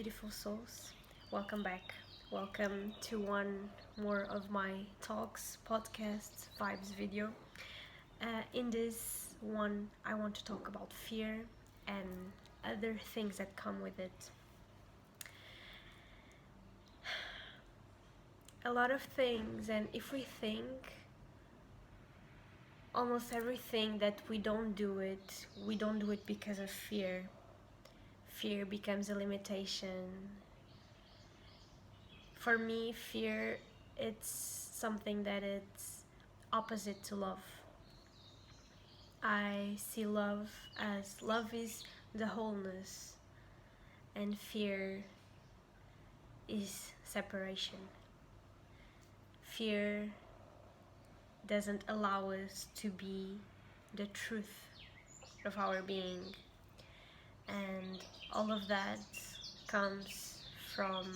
beautiful souls. Welcome back. Welcome to one more of my talks, podcasts, vibes video. In this one, I want to talk about fear and other things that come with it. A lot of things, and if we think, almost everything that we don't do it because of fear. Fear becomes a limitation. For me, fear, it's something that it's opposite to love. I see love as love is the wholeness, and fear is separation. Fear doesn't allow us to be the truth of our being, and all of that comes from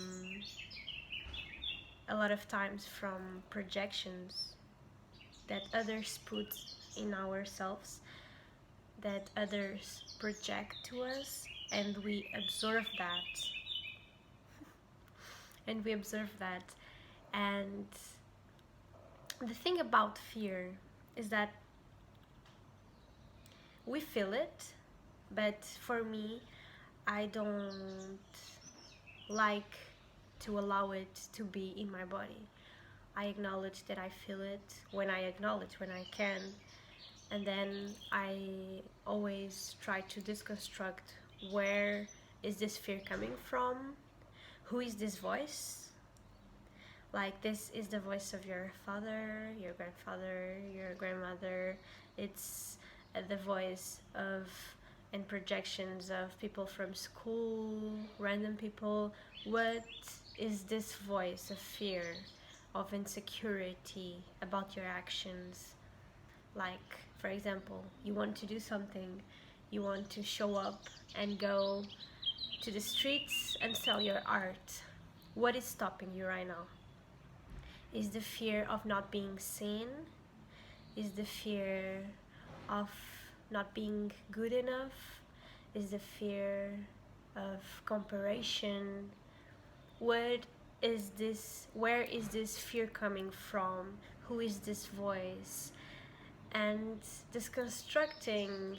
a lot of times from projections that others put in ourselves, that others project to us, and we observe that. And the thing about fear is that we feel it, but for me, I don't like to allow it to be in my body. I acknowledge that I feel it when I can, and then I always try to deconstruct where is this fear coming from, who is this voice. Like, this is the voice of your father, your grandfather, your grandmother. It's the voice of and projections of people from school, random people. What is this voice of fear, of insecurity about your actions? Like, for example, you want to do something, you want to show up and go to the streets and sell your art. What is stopping you right now? Is the fear of not being seen? Is the fear of not being good enough? Is the fear of comparison? Where is this fear coming from? Who is this voice? And deconstructing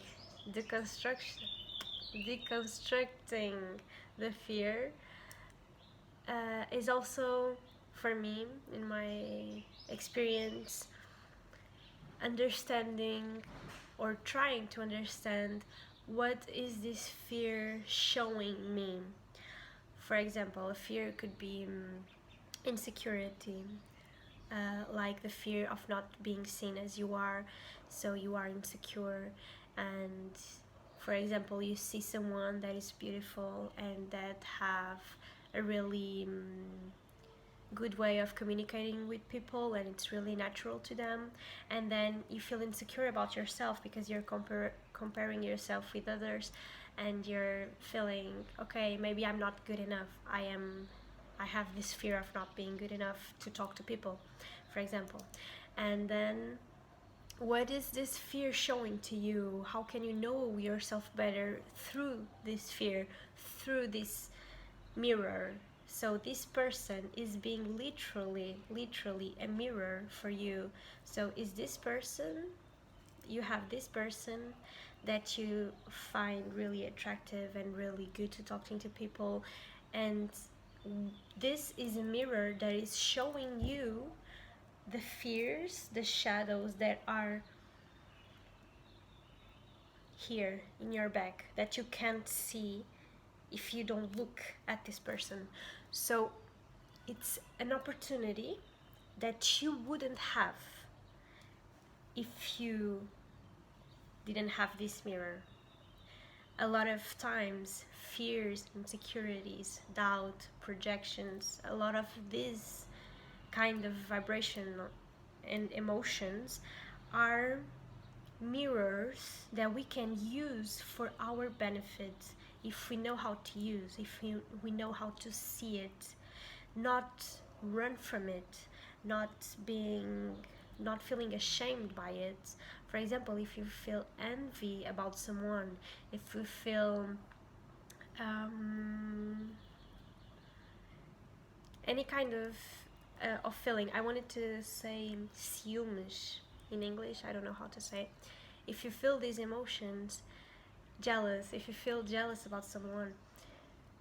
the fear is also, for me, in my experience, understanding or trying to understand what is this fear showing me. For example, a fear could be insecurity, like the fear of not being seen as you are, so you are insecure. And for example, you see someone that is beautiful and that have a really good way of communicating with people, and it's really natural to them, and then you feel insecure about yourself because you're comparing yourself with others, and you're feeling, okay, maybe I'm not good enough. I have this fear of not being good enough to talk to people, for example. And then what is this fear showing to you? How can you know yourself better through this fear, through this mirror? So this person is being literally a mirror for you. So is this person, you have this person that you find really attractive and really good to talking to people, and this is a mirror that is showing you the fears, the shadows that are here in your back that you can't see if you don't look at this person. So it's an opportunity that you wouldn't have if you didn't have this mirror. A lot of times, fears, insecurities, doubt, projections, a lot of these kind of vibration and emotions are mirrors that we can use for our benefit if we know how to use, if we know how to see it, not run from it, not feeling ashamed by it. For example, if you feel envy about someone, if you feel any kind of feeling. I wanted to say ciúmes in English. I don't know how to say it. If you feel these emotions, jealous, if you feel jealous about someone,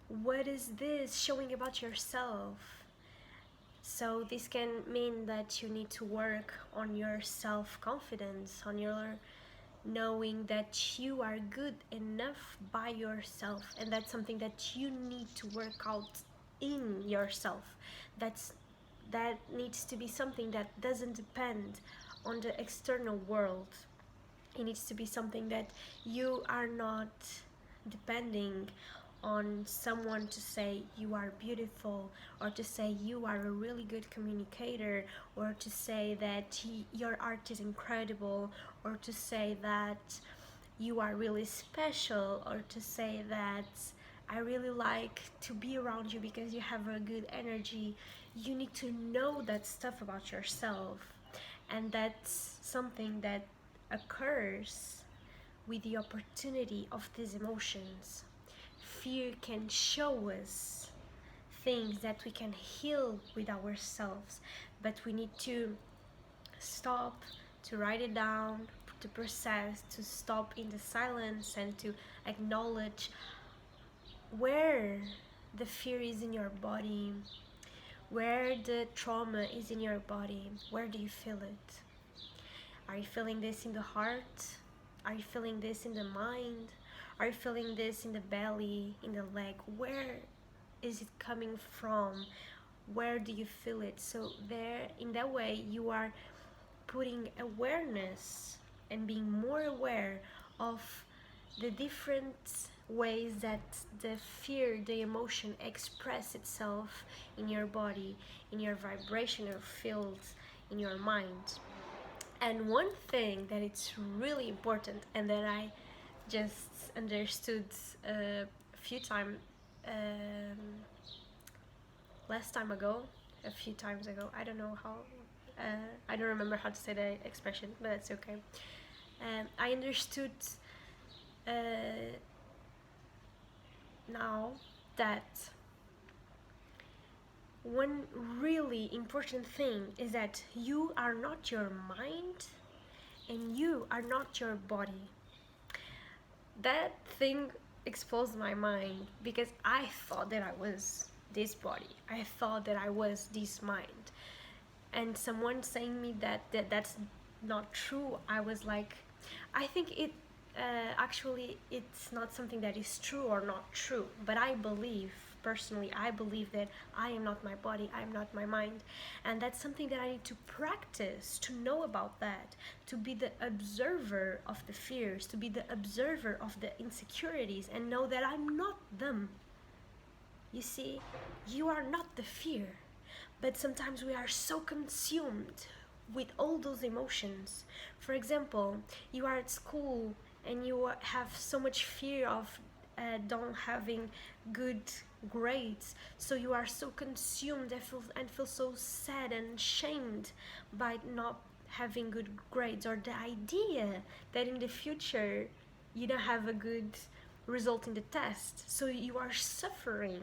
what is this showing about yourself? So this can mean that you need to work on your self-confidence, on your knowing that you are good enough by yourself, and that's something that you need to work out in yourself. That needs to be something that doesn't depend on the external world. It needs to be something that you are not depending on someone to say you are beautiful, or to say you are a really good communicator, or to say that your art is incredible, or to say that you are really special, or to say that I really like to be around you because you have a good energy. You need to know that stuff about yourself, and that's something that occurs with the opportunity of these emotions. Fear can show us things that we can heal with ourselves, but we need to stop, to write it down, to process, to stop in the silence, and to acknowledge where the fear is in your body, where the trauma is in your body. Where do you feel it? Are you feeling this in the heart? Are you feeling this in the mind? Are you feeling this in the belly, in the leg? Where is it coming from? Where do you feel it? So there, in that way, you are putting awareness and being more aware of the different ways that the fear, the emotion express itself in your body, in your vibrational fields, in your mind. And one thing that it's really important, and that I just understood a few times, a few times ago, I don't know how, I don't remember how to say the expression, but that's okay. I understood uh, now that one really important thing is that you are not your mind and you are not your body. That thing exposed my mind, because I thought that I was this body. I thought that I was this mind. And someone saying me that's not true, I was like, I think actually it's not something that is true or not true, but I believe, personally, I believe that I am not my body, I am not my mind, and that's something that I need to practice, to know about that, to be the observer of the fears, to be the observer of the insecurities, and know that I'm not them. You see, you are not the fear, but sometimes we are so consumed with all those emotions. For example, you are at school and you have so much fear of don't having good grades, so you are so consumed and feel so sad and shamed by not having good grades, or the idea that in the future you don't have a good result in the test, so you are suffering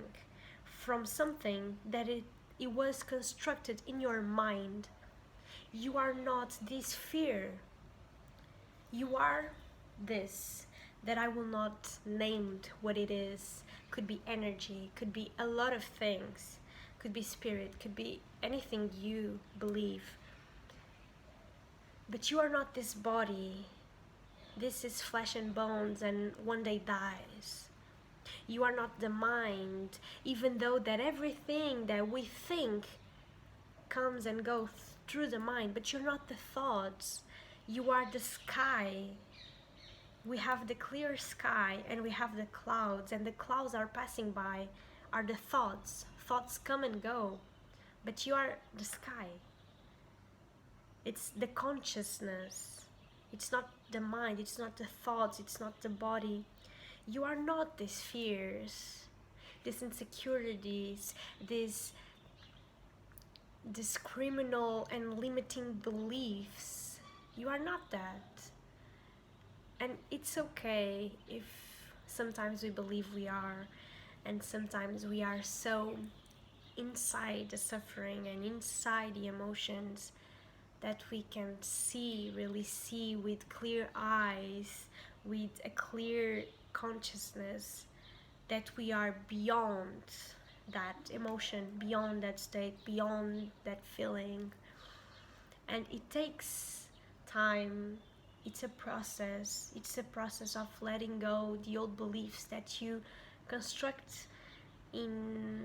from something that it was constructed in your mind. You are not this fear. You are this, that I will not name what it is. Could be energy, could be a lot of things, could be spirit, could be anything you believe. But you are not this body. This is flesh and bones and one day dies. You are not the mind, even though that everything that we think comes and goes through the mind, but you're not the thoughts. You are the sky. We have the clear sky and we have the clouds, and the clouds are passing by, are the thoughts. Thoughts come and go, but you are the sky. It's the consciousness. It's not the mind, it's not the thoughts, it's not the body. You are not these fears, these insecurities, these criminal and limiting beliefs. You are not that. And it's okay if sometimes we believe we are, and sometimes we are so inside the suffering and inside the emotions that we can see, really see with clear eyes, with a clear consciousness, that we are beyond that emotion, beyond that state, beyond that feeling. And it takes time. It's a process. It's a process of letting go the old beliefs that you construct in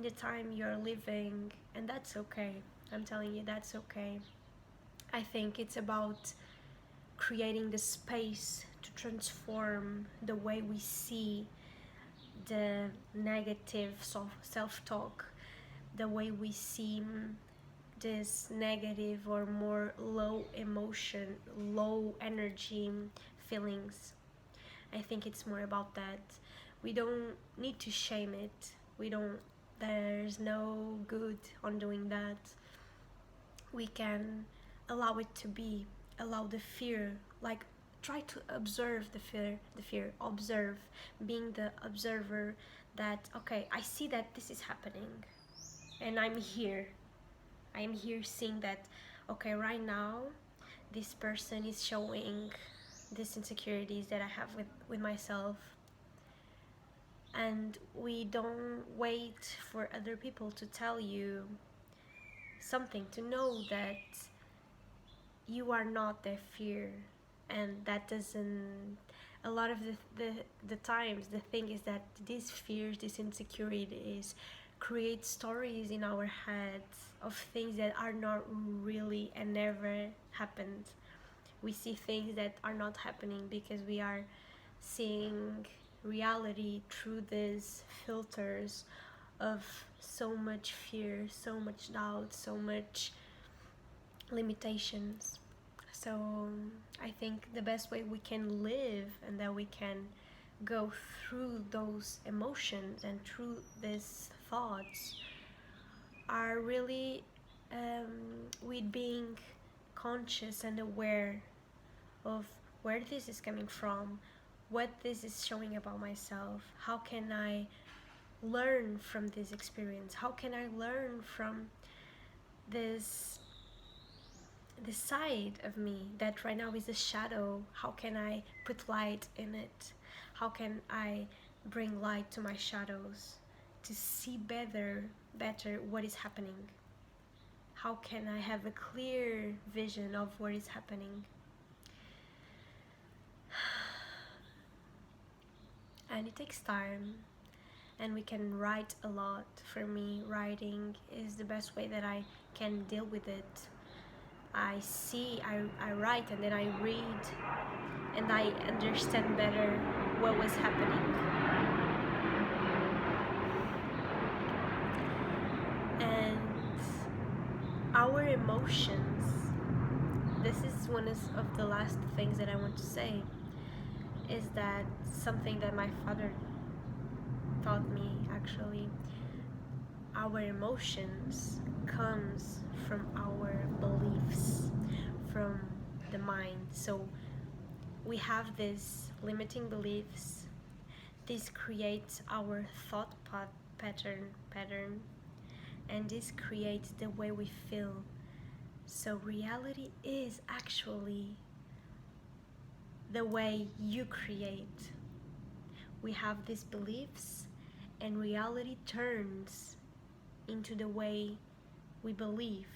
the time you're living, and that's okay. I'm telling you, that's okay. I think it's about creating the space to transform the way we see the negative self-talk, the way we see this negative or more low emotion, low energy feelings. I think it's more about that. We don't need to shame it. There's no good on doing that. We can allow it to be, allow the fear, like try to observe the fear, observe, being the observer that, okay, I see that this is happening and I am here seeing that, okay, right now this person is showing these insecurities that I have with myself. And we don't wait for other people to tell you something, to know that you are not their fear. And that doesn't, a lot of the times, the thing is that these fears, these insecurities create stories in our heads of things that are not really and never happened. We see things that are not happening because we are seeing reality through these filters of so much fear, so much doubt, so much limitations. So I think the best way we can live and that we can go through those emotions and through these thoughts are really with being conscious and aware of where this is coming from, what this is showing about myself, how can I learn from this experience, how can I learn from this side of me that right now is a shadow, how can I put light in it, how can I bring light to my shadows to see better what is happening, how can I have a clear vision of what is happening. And it takes time, and we can write a lot. For me, writing is the best way that I can deal with it. I write and then I read and I understand better what was happening. And our emotions, this is one of the last things that I want to say, is that something that my father taught me actually. Our emotions comes from our beliefs, from the mind. So we have these limiting beliefs. This creates our thought pattern, and this creates the way we feel. So reality is actually the way you create. We have these beliefs, and reality turns into the way we believe.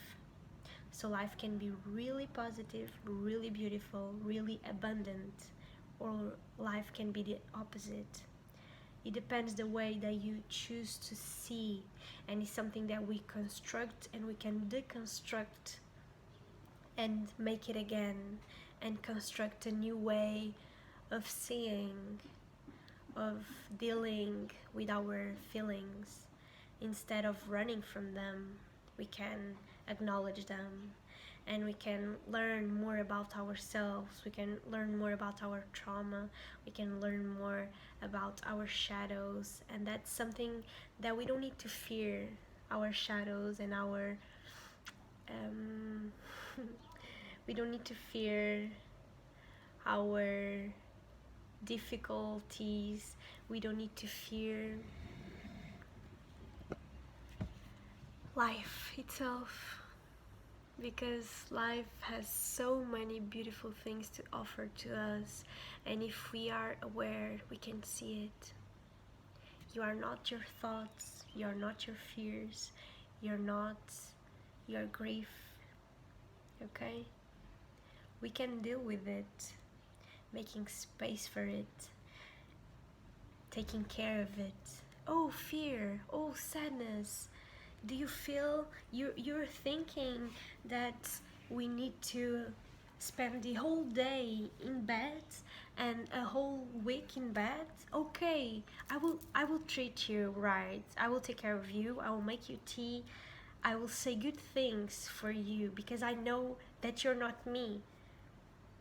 So life can be really positive, really beautiful, really abundant, or life can be the opposite. It depends the way that you choose to see, and it's something that we construct and we can deconstruct and make it again and construct a new way of seeing, of dealing with our feelings. Instead of running from them, we can acknowledge them, and we can learn more about ourselves, we can learn more about our trauma, we can learn more about our shadows. And that's something that we don't need to fear, our shadows and our we don't need to fear our difficulties, we don't need to fear life itself, because life has so many beautiful things to offer to us, and if we are aware, we can see it. You are not your thoughts, you are not your fears, you're not your grief, okay? We can deal with it, making space for it, taking care of it. Oh, fear, oh, sadness. Do you feel you're thinking that we need to spend the whole day in bed and a whole week in bed? Okay, I will treat you right. I will take care of you. I will make you tea. I will say good things for you because I know that you're not me.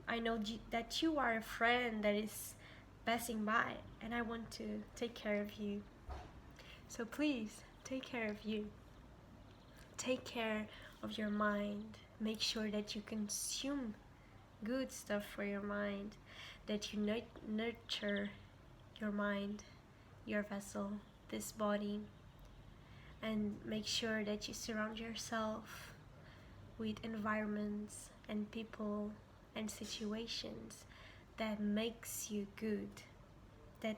I know that you are a friend that is passing by, and I want to take care of you. So please take care of you. Take care of your mind. Make sure that you consume good stuff for your mind, that you nurture your mind, your vessel, this body, and make sure that you surround yourself with environments and people and situations that makes you good, that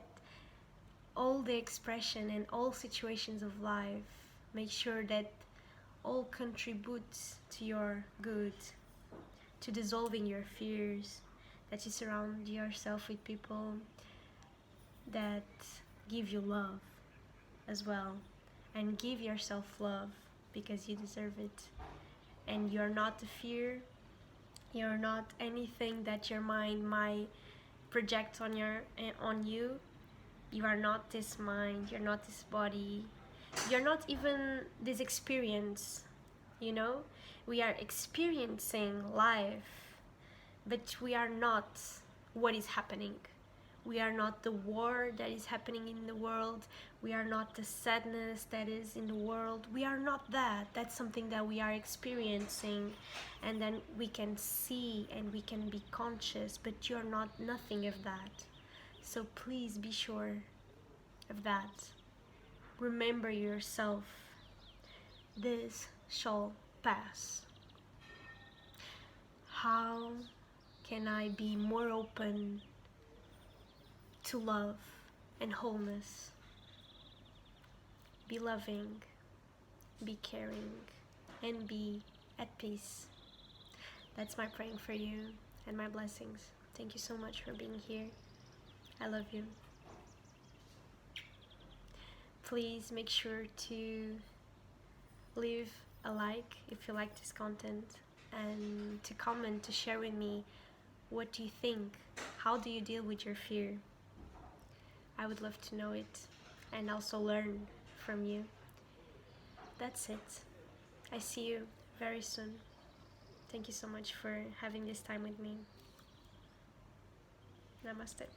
all the expression and all situations of life, make sure that all contributes to your good, to dissolving your fears, that you surround yourself with people that give you love as well, and give yourself love because you deserve it. And you're not the fear, you're not anything that your mind might project on you. You are not this mind, you're not this body, you're not even this experience, you know? We are experiencing life, but we are not what is happening. We are not the war that is happening in the world. We are not the sadness that is in the world. We are not that. That's something that we are experiencing, and then we can see and we can be conscious, but you're not nothing of that. So please be sure of that. Remember yourself. This shall pass. How can I be more open to love and wholeness? Be loving, be caring, and be at peace. That's my praying for you and my blessings. Thank you so much for being here. I love you. Please make sure to leave a like if you like this content, and to comment, to share with me what do you think. How do you deal with your fear? I would love to know it and also learn from you. That's it. I see you very soon. Thank you so much for having this time with me. Namaste.